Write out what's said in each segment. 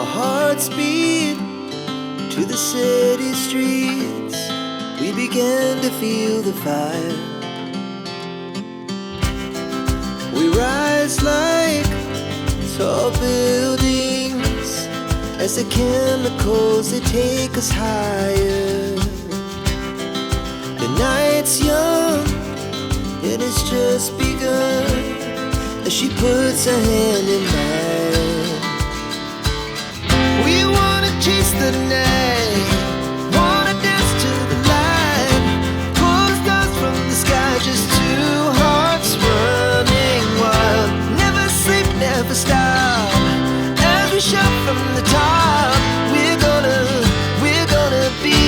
Our hearts beat to the city streets. We began to feel the fire. We rise like tall buildings as the chemicals, they take us higher. The night's young, it has just begun, as she puts her hand in mine. We wanna chase the night, wanna dance to the light, pull the stars from the sky, just two hearts running wild. Never sleep, never stop, as we shout from the top. We're gonna be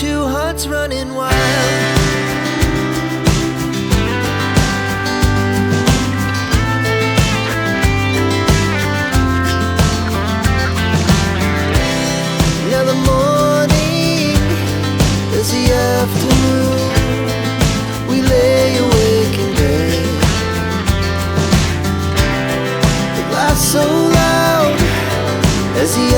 two hearts running wild. Now the morning is the afternoon. We lay awake in bed. The laughs so loud as the